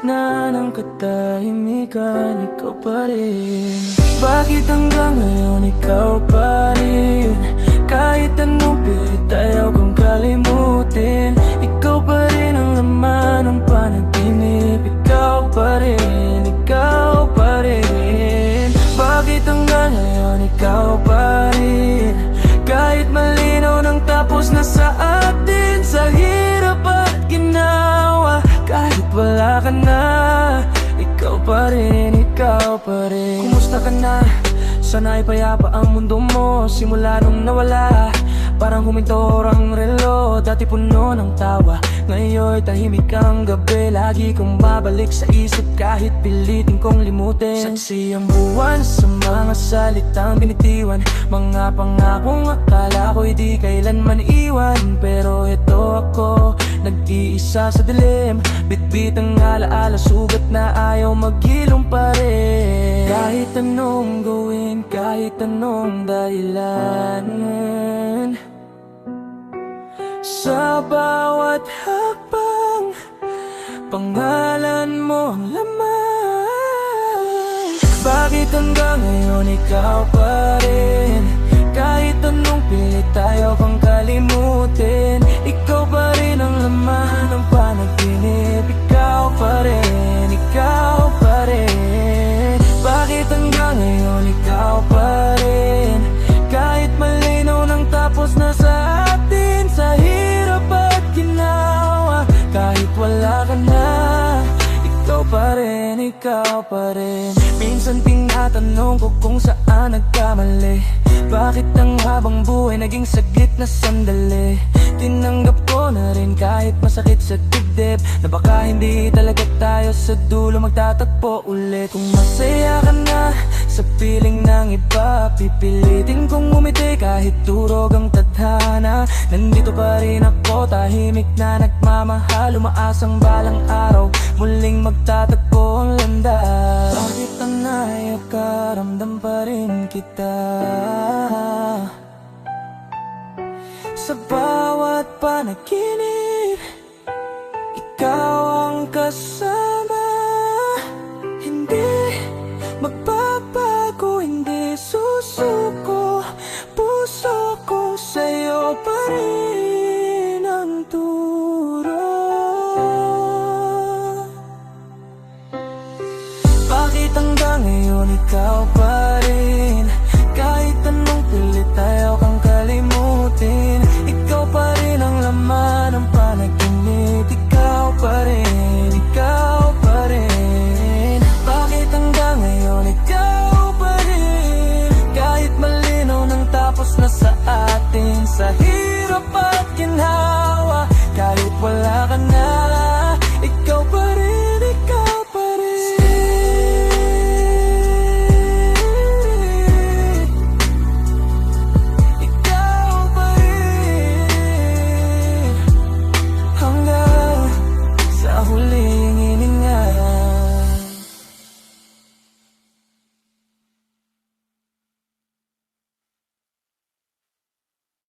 gitna ng katahimikan, ikaw pa rin. Bakit hanggang ngayon ikaw pa rin? Kahit anong pilit ayaw kong kalimutin, ikaw pa rin ang laman ng panaginip. Ikaw pa rin, ikaw pa rin. Bakit hanggang ngayon ikaw pa rin? Kahit malinaw nang tapos na sa atin, sa hirap at ginawa, kahit wala ka na, ikaw pa rin, ikaw pa rin. Kumusta ka na? Sana ay payapa ang mundo mo. Simula nung nawala, parang huminto ang relo. Dati puno ng tawa, ngayon tahimik ang gabi. Lagi kong babalik sa isip kahit pilitin kong limutin. Saksi ang buwan sa mga salitang binitiwan, mga pangakong akala ko'y di kailanman iwan. Pero ito ako, nag-iisa sa dilim, bitbit ang alaala, sugat na ayaw magilong pa rin. Kahit anong gawin, kahit anong dahilan, sa bawat hakbang, pangalan mo ang laman. Bakit hanggang ngayon ikaw pa rin? Kahit anong pilit ayaw kang kalimutin, ikaw pa rin ang laman ng panaginip. Ikaw pa rin, ikaw pa rin. Bakit hanggang ngayon ikaw pa rin? Kahit malinaw nang tapos na sa atin, sa hirap at ginawa, kahit wala ka na, ikaw pa rin, ikaw pa rin. Minsan tinatanong ko kung saan nagkamali, bakit ang habang buhay naging saglit na sandali? Tinanggap ko na rin kahit masakit sa dibdib, na baka hindi talaga tayo sa dulo magtatagpo ulit. Kung masaya ka na sa piling ng iba, pipilitin kong umiti kahit durog ang tadhana. Nandito pa rin ako, tahimik na nagmamahal, umaasang balang araw muling magtatagpo ang landas. Bakit ang nayak ka, ramdam pa rin kita sa bawat panaginip, ikaw ang kasama. Hindi magbabago, hindi susuko, puso ko sa'yo pa rin ang turo. Bakit hanggang ngayon ikaw pa rin? Kahit anong pilit ayaw kang kalimutin, ikaw pa rin ang laman ng panaginip. Ikaw pa rin, ikaw pa rin. Bakit hanggang ngayon ikaw pa rin? Kahit malinaw nang tapos na sa atin, sa